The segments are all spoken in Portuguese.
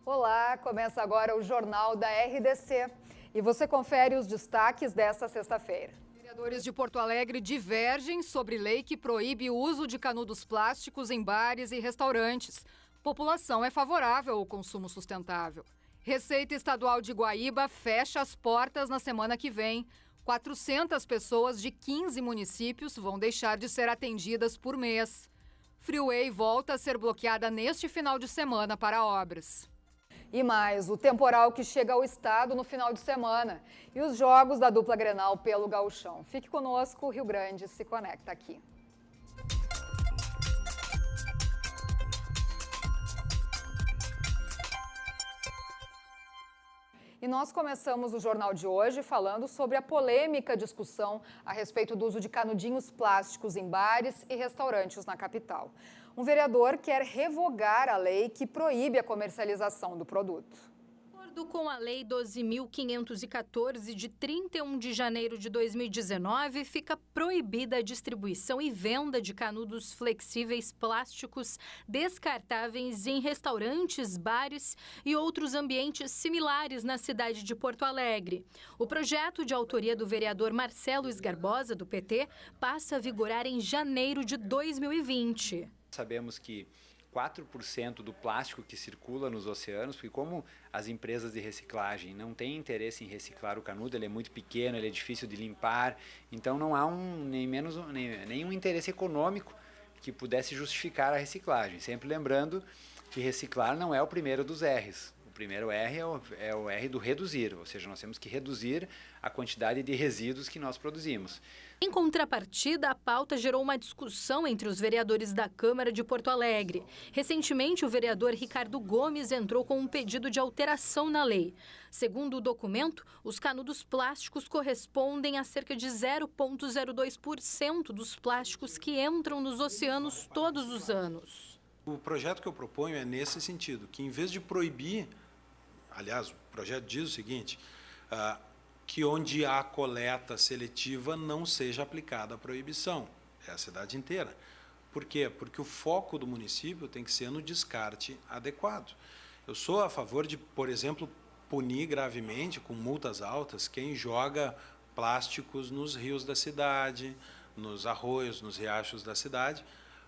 Olá, começa agora o Jornal da RDC e você confere os destaques desta sexta-feira. Vereadores de Porto Alegre divergem sobre lei que proíbe o uso de canudos plásticos em bares e restaurantes. População é favorável ao consumo sustentável. Receita Estadual de Guaíba fecha as portas na semana que vem. 400 pessoas de 15 municípios vão deixar de ser atendidas por mês. Freeway volta a ser bloqueada neste final de semana para obras. E mais, o temporal que chega ao estado no final de semana e os jogos da dupla Grenal pelo Gauchão. Fique conosco, o Rio Grande se conecta aqui. E nós começamos o jornal de hoje falando sobre a polêmica discussão a respeito do uso de canudinhos plásticos em bares e restaurantes na capital. Um vereador quer revogar a lei que proíbe a comercialização do produto. De acordo com a Lei 12.514, de 31 de janeiro de 2019, fica proibida a distribuição e venda de canudos flexíveis plásticos descartáveis em restaurantes, bares e outros ambientes similares na cidade de Porto Alegre. O projeto, de autoria do vereador Marcelo Esgarbosa, do PT, passa a vigorar em janeiro de 2020. Sabemos que 4% do plástico que circula nos oceanos, porque como as empresas de reciclagem não têm interesse em reciclar o canudo, ele é muito pequeno, ele é difícil de limpar, então não há nenhum interesse econômico que pudesse justificar a reciclagem. Sempre lembrando que reciclar não é o primeiro dos R's. O primeiro R é o R do reduzir, ou seja, nós temos que reduzir a quantidade de resíduos que nós produzimos. Em contrapartida, a pauta gerou uma discussão entre os vereadores da Câmara de Porto Alegre. Recentemente, o vereador Ricardo Gomes entrou com um pedido de alteração na lei. Segundo o documento, os canudos plásticos correspondem a cerca de 0,02% dos plásticos que entram nos oceanos todos os anos. O projeto que eu proponho é nesse sentido, que em vez de proibir, aliás, o projeto diz o seguinte, que onde há coleta seletiva não seja aplicada a proibição, é a cidade inteira. Por quê? Porque o foco do município tem que ser no descarte adequado. Eu sou a favor de, por exemplo, punir gravemente, com multas altas, quem joga plásticos nos rios da cidade, nos arroios, nos riachos da cidade,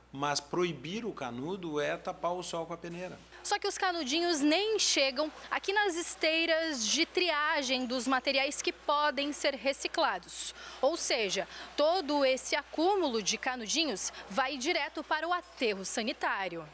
mas proibir o canudo é tapar o sol com a peneira. Só que os canudinhos nem chegam aqui nas esteiras de triagem dos materiais que podem ser reciclados. Ou seja, todo esse acúmulo de canudinhos vai direto para o aterro sanitário.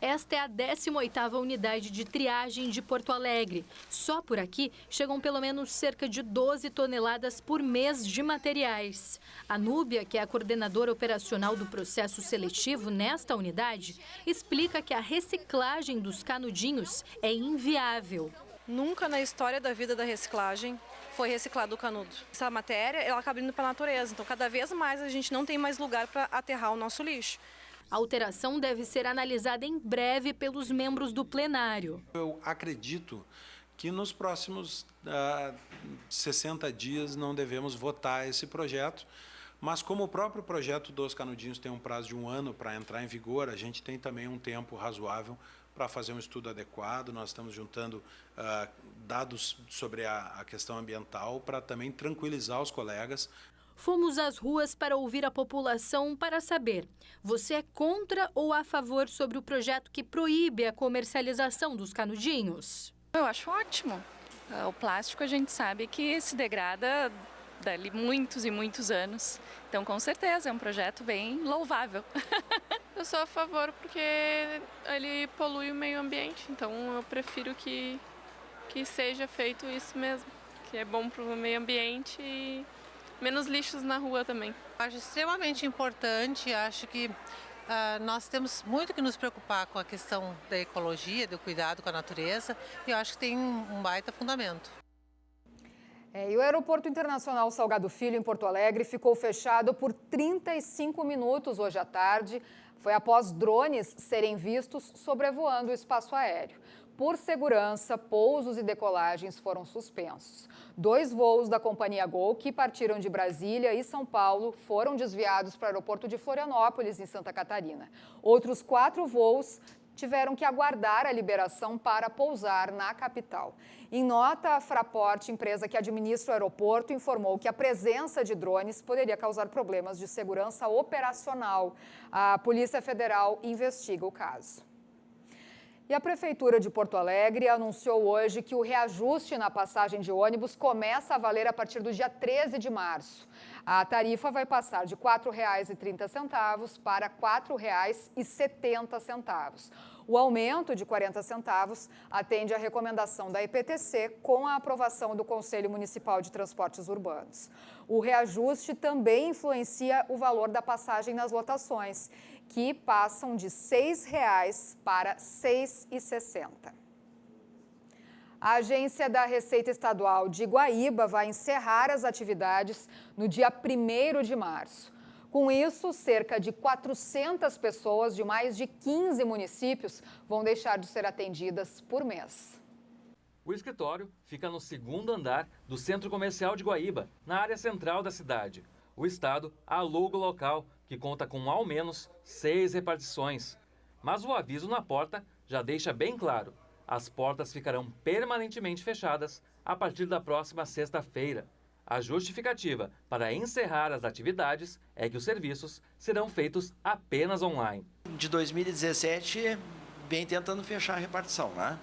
Esta é a 18ª unidade de triagem de Porto Alegre. Só por aqui chegam pelo menos cerca de 12 toneladas por mês de materiais. A Núbia, que é a coordenadora operacional do processo seletivo nesta unidade, explica que a reciclagem dos canudinhos é inviável. Nunca na história da vida da reciclagem foi reciclado o canudo. Essa matéria ela acaba indo para a natureza, então cada vez mais a gente não tem mais lugar para aterrar o nosso lixo. A alteração deve ser analisada em breve pelos membros do plenário. Eu acredito que nos próximos 60 dias não devemos votar esse projeto, mas como o próprio projeto dos canudinhos tem um prazo de 1 ano para entrar em vigor, a gente tem também um tempo razoável para fazer um estudo adequado. Nós estamos juntando dados sobre a questão ambiental para também tranquilizar os colegas. Fomos às ruas para ouvir a população para saber, você é contra ou a favor sobre o projeto que proíbe a comercialização dos canudinhos? Eu acho ótimo. O plástico a gente sabe que se degrada dali muitos e muitos anos. Então, com certeza, é um projeto bem louvável. Eu sou a favor porque ele polui o meio ambiente, então eu prefiro que seja feito isso mesmo, que é bom para o meio ambiente e menos lixos na rua também. Acho extremamente importante, acho que nós temos muito que nos preocupar com a questão da ecologia, do cuidado com a natureza, e eu acho que tem um baita fundamento. E o Aeroporto Internacional Salgado Filho, em Porto Alegre, ficou fechado por 35 minutos hoje à tarde. Foi após drones serem vistos sobrevoando o espaço aéreo. Por segurança, pousos e decolagens foram suspensos. 2 voos da companhia Gol, que partiram de Brasília e São Paulo, foram desviados para o aeroporto de Florianópolis, em Santa Catarina. Outros 4 voos tiveram que aguardar a liberação para pousar na capital. Em nota, a Fraport, empresa que administra o aeroporto, informou que a presença de drones poderia causar problemas de segurança operacional. A Polícia Federal investiga o caso. E a Prefeitura de Porto Alegre anunciou hoje que o reajuste na passagem de ônibus começa a valer a partir do dia 13 de março. A tarifa vai passar de R$ 4,30 para R$ 4,70. O aumento de 40 centavos atende à recomendação da EPTC com a aprovação do Conselho Municipal de Transportes Urbanos. O reajuste também influencia o valor da passagem nas lotações, que passam de R$ 6,00 para R$ 6,60. A Agência da Receita Estadual de Guaíba vai encerrar as atividades no dia 1º de março. Com isso, cerca de 400 pessoas de mais de 15 municípios vão deixar de ser atendidas por mês. O escritório fica no 2º andar do Centro Comercial de Guaíba, na área central da cidade. O Estado aluga o local, que conta com ao menos 6 repartições. Mas o aviso na porta já deixa bem claro: as portas ficarão permanentemente fechadas a partir da próxima sexta-feira. A justificativa para encerrar as atividades é que os serviços serão feitos apenas online. De 2017, vem tentando fechar a repartição, né?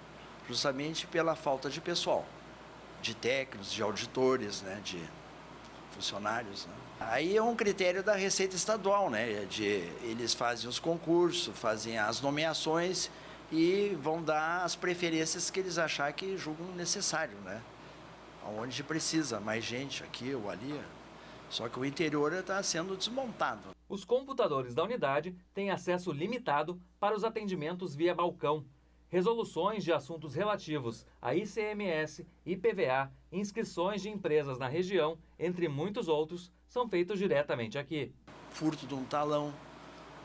Justamente pela falta de pessoal, de técnicos, de auditores, né? De funcionários, né? Aí é um critério da Receita Estadual, né? Eles fazem os concursos, fazem as nomeações e vão dar as preferências que eles acharem que julgam necessário, né? Onde precisa mais gente aqui ou ali. Só que o interior está sendo desmontado. Os computadores da unidade têm acesso limitado para os atendimentos via balcão. Resoluções de assuntos relativos a ICMS, IPVA, inscrições de empresas na região, entre muitos outros, são feitos diretamente aqui. Furto de um talão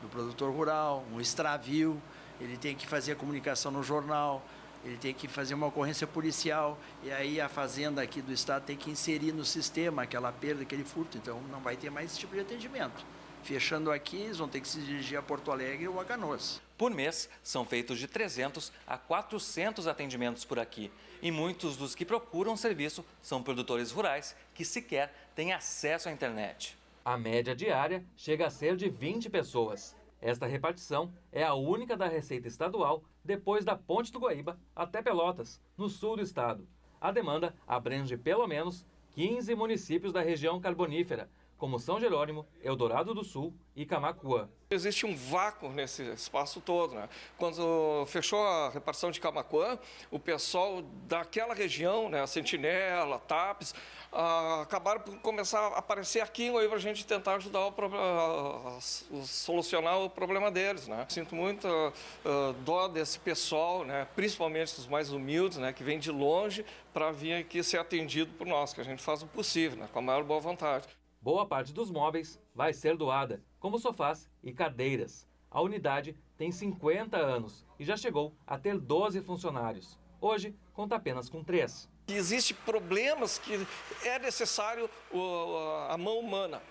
do produtor rural, um extravio, ele tem que fazer a comunicação no jornal, ele tem que fazer uma ocorrência policial, e aí a fazenda aqui do estado tem que inserir no sistema aquela perda, aquele furto, então não vai ter mais esse tipo de atendimento. Fechando aqui, eles vão ter que se dirigir a Porto Alegre ou a Canoas. Por mês, são feitos de 300 a 400 atendimentos por aqui. E muitos dos que procuram serviço são produtores rurais que sequer têm acesso à internet. A média diária chega a ser de 20 pessoas. Esta repartição é a única da Receita Estadual depois da Ponte do Guaíba até Pelotas, no sul do estado. A demanda abrange pelo menos 15 municípios da região carbonífera, como São Jerônimo, Eldorado do Sul e Camaquã. Existe um vácuo nesse espaço todo, né? Quando fechou a repartição de Camaquã, o pessoal daquela região, né, a Sentinela, TAPES, acabaram por começar a aparecer aqui para a gente tentar ajudar a solucionar o problema deles, né? Sinto muita dó desse pessoal, né, principalmente dos mais humildes, né, que vem de longe para vir aqui ser atendido por nós, que a gente faz o possível, né, com a maior boa vontade. Boa parte dos móveis vai ser doada, como sofás e cadeiras. A unidade tem 50 anos e já chegou a ter 12 funcionários. Hoje, conta apenas com 3. Existem problemas que é necessário a mão humana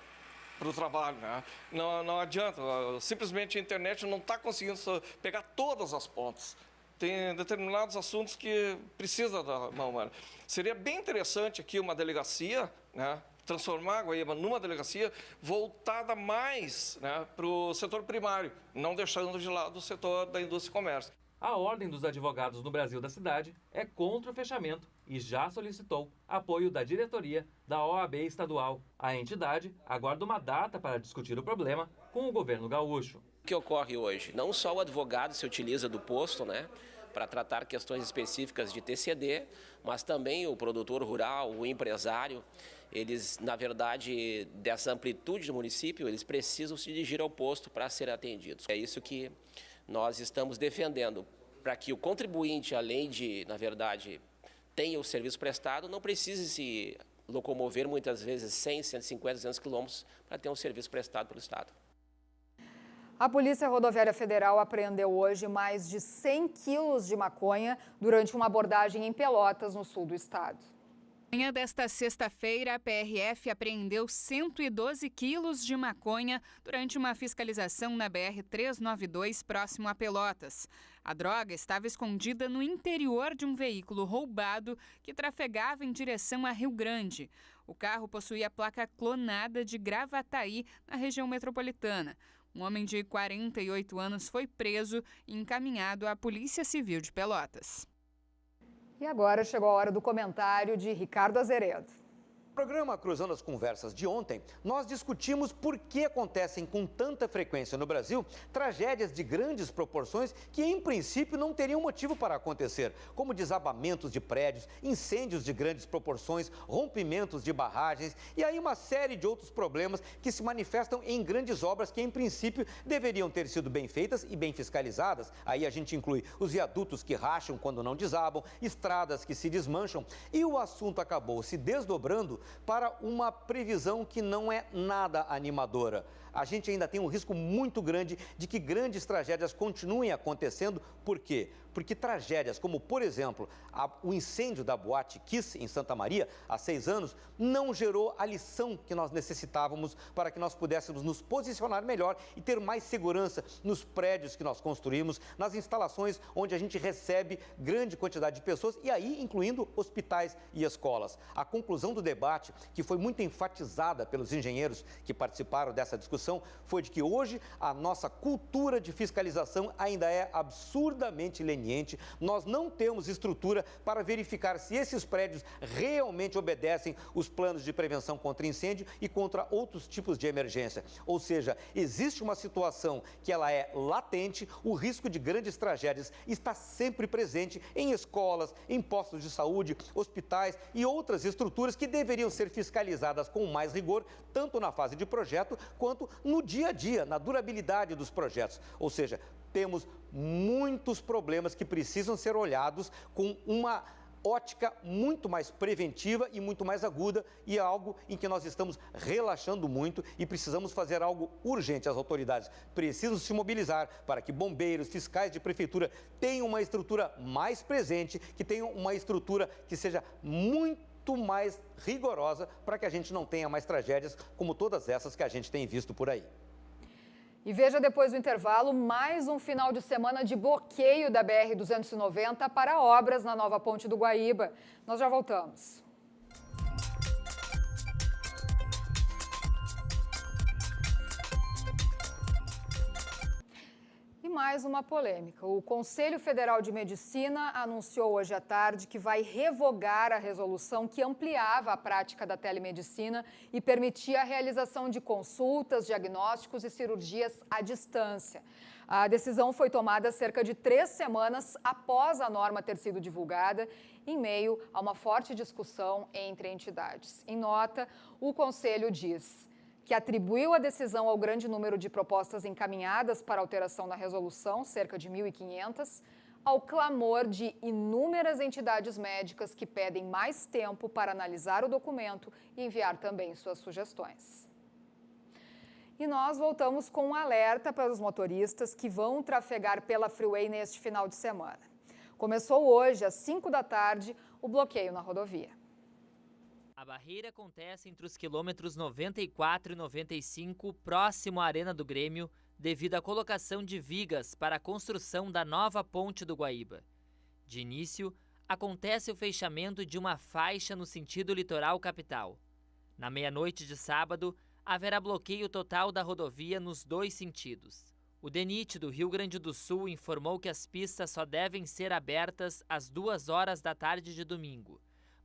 para o trabalho, né? Não adianta, simplesmente a internet não está conseguindo pegar todas as pontas. Tem determinados assuntos que precisa da mão humana. Seria bem interessante aqui uma delegacia, né? Transformar a Guaíba numa delegacia voltada mais, né, para o setor primário, não deixando de lado o setor da indústria e comércio. A Ordem dos Advogados no Brasil da cidade é contra o fechamento e já solicitou apoio da diretoria da OAB estadual. A entidade aguarda uma data para discutir o problema com o governo gaúcho. O que ocorre hoje? Não só o advogado se utiliza do posto, né, para tratar questões específicas de TCD, mas também o produtor rural, o empresário. Eles, na verdade, dessa amplitude do município, eles precisam se dirigir ao posto para serem atendidos. É isso que nós estamos defendendo, para que o contribuinte, além de, na verdade, tenha o serviço prestado, não precise se locomover muitas vezes 100, 150, 200 quilômetros para ter um serviço prestado pelo Estado. A Polícia Rodoviária Federal apreendeu hoje mais de 100 quilos de maconha durante uma abordagem em Pelotas, no sul do estado. Manhã desta sexta-feira, a PRF apreendeu 112 quilos de maconha durante uma fiscalização na BR-392, próximo a Pelotas. A droga estava escondida no interior de um veículo roubado que trafegava em direção a Rio Grande. O carro possuía placa clonada de Gravataí, na região metropolitana. Um homem de 48 anos foi preso e encaminhado à Polícia Civil de Pelotas. E agora chegou a hora do comentário de Ricardo Azeredo. No programa Cruzando as Conversas de ontem, nós discutimos por que acontecem com tanta frequência no Brasil tragédias de grandes proporções que, em princípio, não teriam motivo para acontecer, como desabamentos de prédios, incêndios de grandes proporções, rompimentos de barragens e aí uma série de outros problemas que se manifestam em grandes obras que, em princípio, deveriam ter sido bem feitas e bem fiscalizadas. Aí a gente inclui os viadutos que racham quando não desabam, estradas que se desmancham, e o assunto acabou se desdobrando para uma previsão que não é nada animadora. A gente ainda tem um risco muito grande de que grandes tragédias continuem acontecendo. Por quê? Porque tragédias como, por exemplo, o incêndio da Boate Kiss em Santa Maria, há 6 anos, não gerou a lição que nós necessitávamos para que nós pudéssemos nos posicionar melhor e ter mais segurança nos prédios que nós construímos, nas instalações onde a gente recebe grande quantidade de pessoas e aí incluindo hospitais e escolas. A conclusão do debate, que foi muito enfatizada pelos engenheiros que participaram dessa discussão, foi de que hoje a nossa cultura de fiscalização ainda é absurdamente leniente. Nós não temos estrutura para verificar se esses prédios realmente obedecem os planos de prevenção contra incêndio e contra outros tipos de emergência. Ou seja, existe uma situação que ela é latente, o risco de grandes tragédias está sempre presente em escolas, em postos de saúde, hospitais e outras estruturas que deveriam ser fiscalizadas com mais rigor, tanto na fase de projeto quanto no dia a dia, na durabilidade dos projetos. Ou seja, temos muitos problemas que precisam ser olhados com uma ótica muito mais preventiva e muito mais aguda, e é algo em que nós estamos relaxando muito e precisamos fazer algo urgente. As autoridades precisam se mobilizar para que bombeiros, fiscais de prefeitura tenham uma estrutura mais presente, que tenham uma estrutura que seja muito mais rigorosa para que a gente não tenha mais tragédias como todas essas que a gente tem visto por aí. E veja depois do intervalo mais um final de semana de bloqueio da BR-290 para obras na nova Ponte do Guaíba. Nós já voltamos. E mais uma polêmica. O Conselho Federal de Medicina anunciou hoje à tarde que vai revogar a resolução que ampliava a prática da telemedicina e permitia a realização de consultas, diagnósticos e cirurgias à distância. A decisão foi tomada cerca de 3 semanas após a norma ter sido divulgada, em meio a uma forte discussão entre entidades. Em nota, o Conselho diz que atribuiu a decisão ao grande número de propostas encaminhadas para alteração na resolução, cerca de 1.500, ao clamor de inúmeras entidades médicas que pedem mais tempo para analisar o documento e enviar também suas sugestões. E nós voltamos com um alerta para os motoristas que vão trafegar pela Freeway neste final de semana. Começou hoje, às 5 da tarde, o bloqueio na rodovia. A barreira acontece entre os quilômetros 94 e 95, próximo à Arena do Grêmio, devido à colocação de vigas para a construção da nova Ponte do Guaíba. De início, acontece o fechamento de uma faixa no sentido litoral capital. Na meia-noite de sábado, haverá bloqueio total da rodovia nos 2 sentidos. O DENIT do Rio Grande do Sul informou que as pistas só devem ser abertas às 2 horas da tarde de domingo,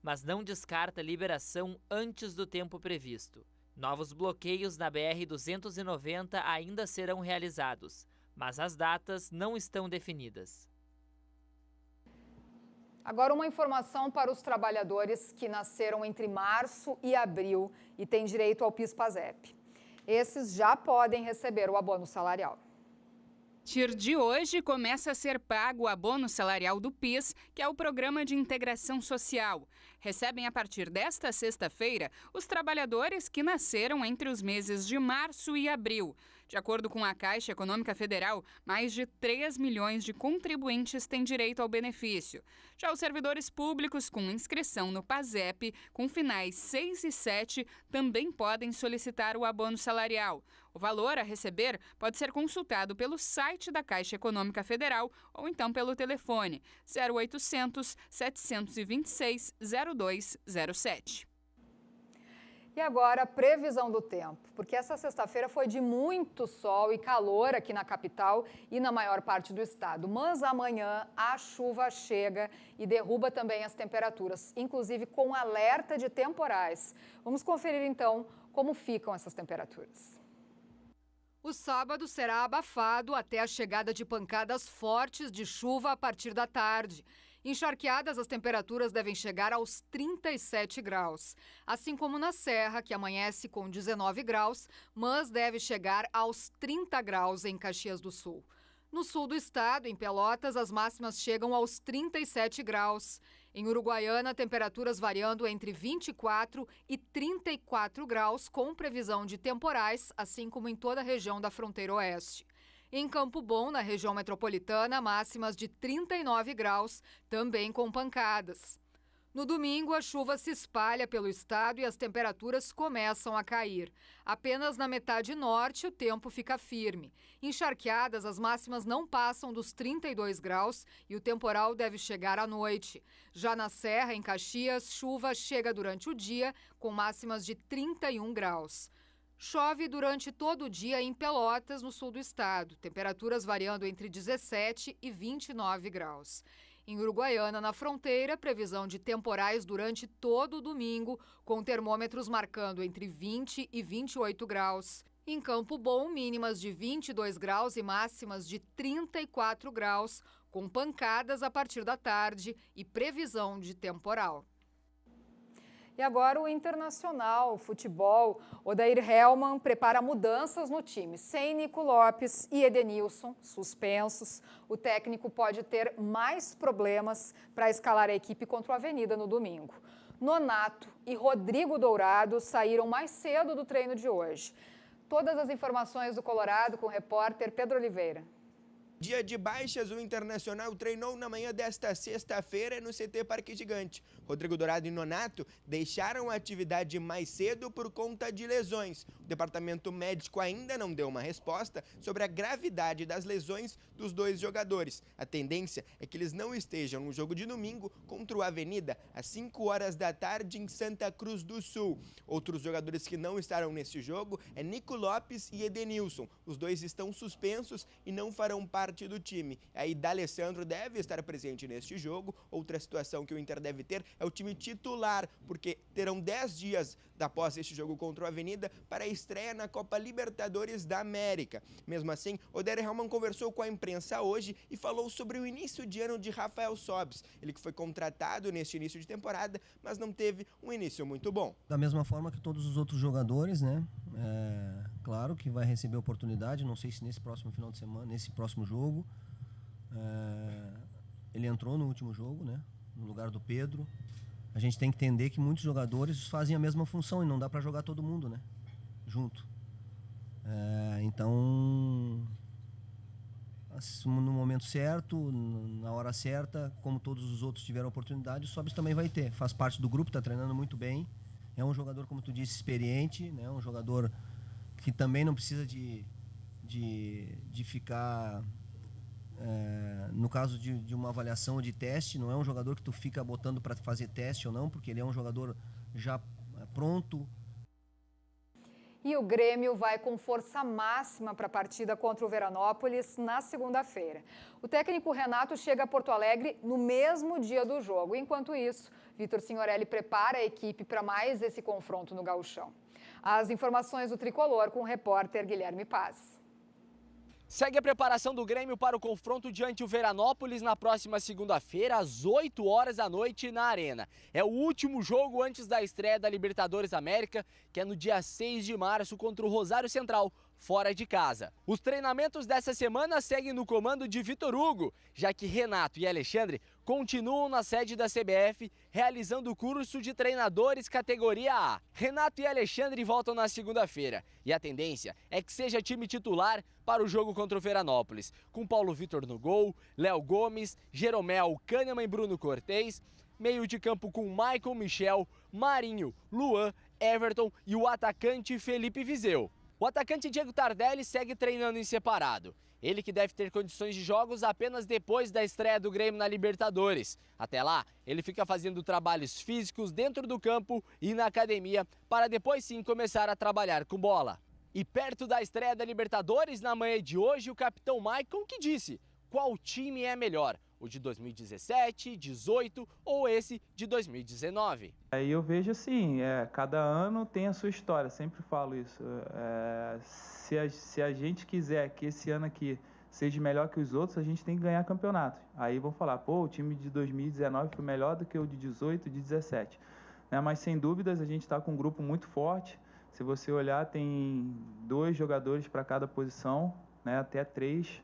mas não descarta liberação antes do tempo previsto. Novos bloqueios na BR-290 ainda serão realizados, mas as datas não estão definidas. Agora uma informação para os trabalhadores que nasceram entre março e abril e têm direito ao PIS/PASEP. Esses já podem receber o abono salarial. A partir de hoje, começa a ser pago o abono salarial do PIS, que é o Programa de Integração Social. Recebem a partir desta sexta-feira os trabalhadores que nasceram entre os meses de março e abril. De acordo com a Caixa Econômica Federal, mais de 3 milhões de contribuintes têm direito ao benefício. Já os servidores públicos com inscrição no PASEP, com finais 6 e 7, também podem solicitar o abono salarial. O valor a receber pode ser consultado pelo site da Caixa Econômica Federal ou então pelo telefone 0800 726 0207. E agora, previsão do tempo, porque essa sexta-feira foi de muito sol e calor aqui na capital e na maior parte do estado. Mas amanhã a chuva chega e derruba também as temperaturas, inclusive com alerta de temporais. Vamos conferir então como ficam essas temperaturas. O sábado será abafado até a chegada de pancadas fortes de chuva a partir da tarde. Encharqueadas, as temperaturas devem chegar aos 37 graus. Assim como na Serra, que amanhece com 19 graus, mas deve chegar aos 30 graus em Caxias do Sul. No sul do estado, em Pelotas, as máximas chegam aos 37 graus. Em Uruguaiana, temperaturas variando entre 24 e 34 graus, com previsão de temporais, assim como em toda a região da fronteira oeste. Em Campo Bom, na região metropolitana, máximas de 39 graus, também com pancadas. No domingo, a chuva se espalha pelo estado e as temperaturas começam a cair. Apenas na metade norte, o tempo fica firme. Encharqueadas, as máximas não passam dos 32 graus e o temporal deve chegar à noite. Já na Serra, em Caxias, chuva chega durante o dia, com máximas de 31 graus. Chove durante todo o dia em Pelotas, no sul do estado, temperaturas variando entre 17 e 29 graus. Em Uruguaiana, na fronteira, previsão de temporais durante todo o domingo, com termômetros marcando entre 20 e 28 graus. Em Campo Bom, mínimas de 22 graus e máximas de 34 graus, com pancadas a partir da tarde e previsão de temporal. E agora o Internacional, futebol. Odair Hellmann prepara mudanças no time. Sem Nico Lopes e Edenilson suspensos, o técnico pode ter mais problemas para escalar a equipe contra o Avenida no domingo. Nonato e Rodrigo Dourado saíram mais cedo do treino de hoje. Todas as informações do Colorado com o repórter Pedro Oliveira. Dia de baixas, o Internacional treinou na manhã desta sexta-feira no CT Parque Gigante. Rodrigo Dourado e Nonato deixaram a atividade mais cedo por conta de lesões. O departamento médico ainda não deu uma resposta sobre a gravidade das lesões dos dois jogadores. A tendência é que eles não estejam no jogo de domingo contra o Avenida, às 5 horas da tarde em Santa Cruz do Sul. Outros jogadores que não estarão nesse jogo é Nico Lopes e Edenilson. Os dois estão suspensos e não farão parte do time. Aí D'Alessandro deve estar presente neste jogo. Outra situação que o Inter deve ter é o time titular, porque terão 10 dias após este jogo contra o Avenida para a estreia na Copa Libertadores da América. Mesmo assim, Odair Hellmann conversou com a imprensa hoje e falou sobre o início de ano de Rafael Sobis. Ele que foi contratado neste início de temporada, mas não teve um início muito bom. Da mesma forma que todos os outros jogadores, né? Claro que vai receber oportunidade, não sei se nesse próximo final de semana, nesse próximo jogo. Ele entrou no último jogo, né? No lugar do Pedro. A gente tem que entender que muitos jogadores fazem a mesma função e não dá para jogar todo mundo, né? Junto. Então, no momento certo, na hora certa, como todos os outros tiveram oportunidade, o Sobis também vai ter. Faz parte do grupo, está treinando muito bem. É um jogador, como tu disse, experiente, né? Um jogador que também não precisa de ficar... no caso de uma avaliação ou de teste, não é um jogador que tu fica botando para fazer teste ou não, porque ele é um jogador já pronto. E o Grêmio vai com força máxima para a partida contra o Veranópolis na segunda-feira. O técnico Renato chega a Porto Alegre no mesmo dia do jogo. Enquanto isso, Vitor Signorelli prepara a equipe para mais esse confronto no Gauchão. As informações do Tricolor com o repórter Guilherme Paz. Segue a preparação do Grêmio para o confronto diante o Veranópolis na próxima segunda-feira, às 8 horas da noite, na Arena. É o último jogo antes da estreia da Libertadores América, que é no dia 6 de março contra o Rosário Central, fora de casa. Os treinamentos dessa semana seguem no comando de Vitor Hugo, já que Renato e Alexandre continuam na sede da CBF realizando o curso de treinadores categoria A. Renato e Alexandre voltam na segunda-feira e a tendência é que seja time titular para o jogo contra o Veranópolis, com Paulo Vitor no gol, Léo Gomes, Jeromel, Kahneman e Bruno Cortez, meio de campo com Michael Michel, Marinho, Luan, Everton e o atacante Felipe Viseu. O atacante Diego Tardelli segue treinando em separado. Ele que deve ter condições de jogos apenas depois da estreia do Grêmio na Libertadores. Até lá, ele fica fazendo trabalhos físicos dentro do campo e na academia para depois sim começar a trabalhar com bola. E perto da estreia da Libertadores, na manhã de hoje, o capitão Maicon que disse qual time é melhor, o de 2017, 18 ou esse de 2019. Aí eu vejo assim, cada ano tem a sua história, sempre falo isso. Se a gente quiser que esse ano aqui seja melhor que os outros, a gente tem que ganhar campeonato. Aí vão falar, pô, o time de 2019 foi melhor do que o de 18 e de 17. Mas sem dúvidas a gente está com um grupo muito forte. Se você olhar, tem 2 jogadores para cada posição, até 3.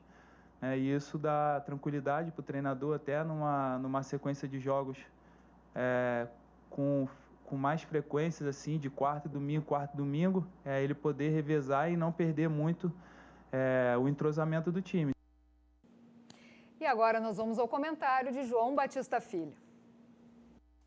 E isso dá tranquilidade para o treinador até numa sequência de jogos com mais frequências, assim, de quarta e domingo, ele poder revezar e não perder muito o entrosamento do time. E agora nós vamos ao comentário de João Batista Filho.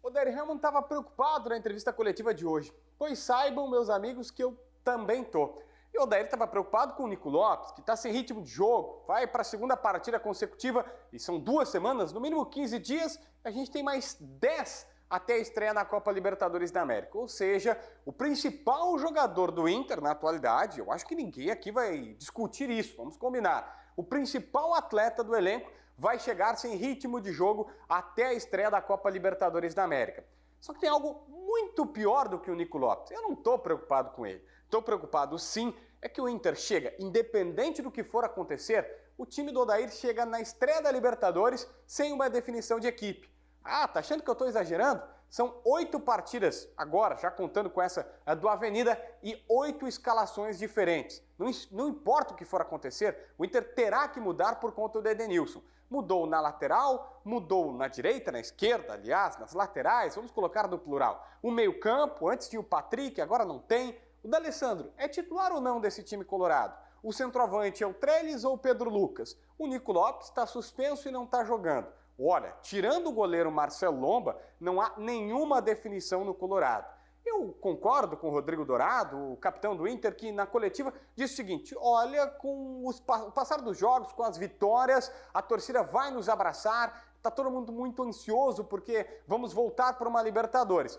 O Odair Hellmann estava preocupado na entrevista coletiva de hoje, pois saibam, meus amigos, que eu também tô. E o Odair estava preocupado com o Nico Lopes, que está sem ritmo de jogo, vai para a segunda partida consecutiva, e são 2 semanas, no mínimo 15 dias, a gente tem mais 10 até a estreia na Copa Libertadores da América. Ou seja, o principal jogador do Inter na atualidade, eu acho que ninguém aqui vai discutir isso, vamos combinar. O principal atleta do elenco vai chegar sem ritmo de jogo até a estreia da Copa Libertadores da América. Só que tem algo muito pior do que o Nico Lopes. Eu não estou preocupado com ele. Estou preocupado sim, é que o Inter chega, independente do que for acontecer, o time do Odair chega na estreia da Libertadores sem uma definição de equipe. Ah, tá achando que eu estou exagerando? São 8 partidas agora, já contando com essa do Avenida, e 8 escalações diferentes. Não importa o que for acontecer, o Inter terá que mudar por conta do Edenilson. Mudou na lateral, mudou na direita, na esquerda, aliás, nas laterais, vamos colocar no plural. O meio-campo, antes tinha o Patrick, agora não tem. O D'Alessandro é titular ou não desse time colorado? O centroavante é o Trellis ou o Pedro Lucas? O Nico Lopes está suspenso e não está jogando. Olha, tirando o goleiro Marcelo Lomba, não há nenhuma definição no Colorado. Eu concordo com o Rodrigo Dourado, o capitão do Inter, que na coletiva disse o seguinte: olha, com o passar dos jogos, com as vitórias, a torcida vai nos abraçar, está todo mundo muito ansioso porque vamos voltar para uma Libertadores.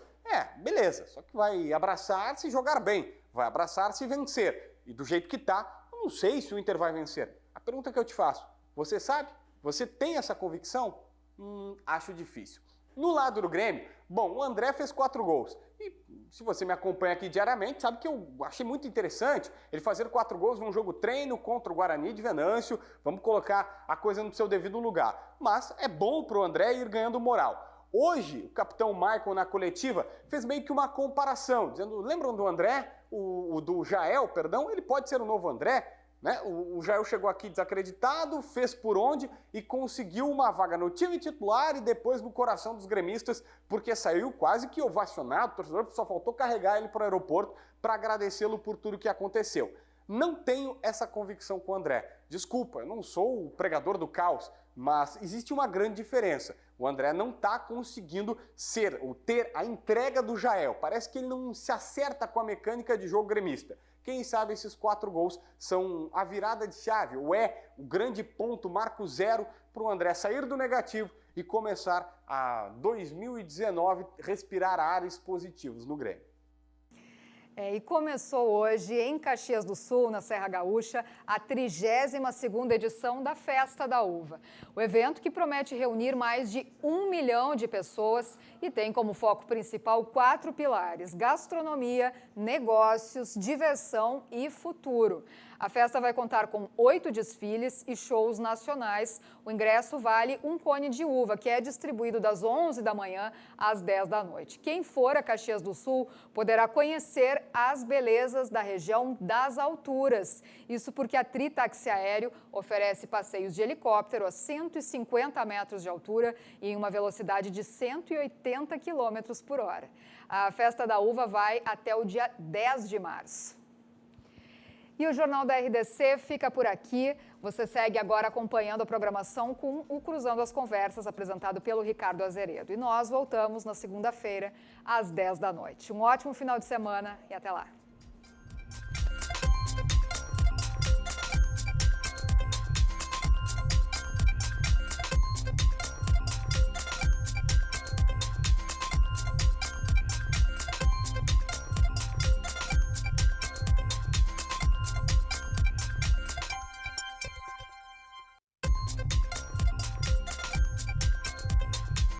Beleza, só que vai abraçar se jogar bem, vai abraçar se vencer. E do jeito que tá, eu não sei se o Inter vai vencer. A pergunta que eu te faço, você sabe? Você tem essa convicção? Acho difícil. No lado do Grêmio, bom, o André fez 4 gols. E se você me acompanha aqui diariamente, sabe que eu achei muito interessante ele fazer 4 gols num jogo treino contra o Guarani de Venâncio. Vamos colocar a coisa no seu devido lugar. Mas é bom para o André ir ganhando moral. Hoje, o capitão Michael, na coletiva, fez meio que uma comparação, dizendo, lembram do André? Do Jael, perdão? Ele pode ser o novo André? Né? O Jael chegou aqui desacreditado, fez por onde e conseguiu uma vaga no time titular e depois no coração dos gremistas, porque saiu quase que ovacionado, o torcedor só faltou carregar ele para o aeroporto para agradecê-lo por tudo que aconteceu. Não tenho essa convicção com o André. Desculpa, eu não sou o pregador do caos, mas existe uma grande diferença. O André não está conseguindo ser ou ter a entrega do Jael. Parece que ele não se acerta com a mecânica de jogo gremista. Quem sabe esses 4 gols são a virada de chave, ou é o grande ponto, marco zero, para o André sair do negativo e começar a 2019 respirar ares positivos no Grêmio. E começou hoje em Caxias do Sul, na Serra Gaúcha, a 32ª edição da Festa da Uva. O evento, que promete reunir mais de 1 milhão de pessoas e tem como foco principal 4 pilares: gastronomia, negócios, diversão e futuro. A festa vai contar com 8 desfiles e shows nacionais. O ingresso vale um cone de uva, que é distribuído das 11 da manhã às 10 da noite. Quem for a Caxias do Sul poderá conhecer as belezas da região das alturas. Isso porque a Tri Táxi Aéreo oferece passeios de helicóptero a 150 metros de altura e em uma velocidade de 180 km por hora. A Festa da Uva vai até o dia 10 de março. E o Jornal da RDC fica por aqui. Você segue agora acompanhando a programação com o Cruzando as Conversas, apresentado pelo Ricardo Azeredo. E nós voltamos na segunda-feira, às 10 da noite. Um ótimo final de semana e até lá.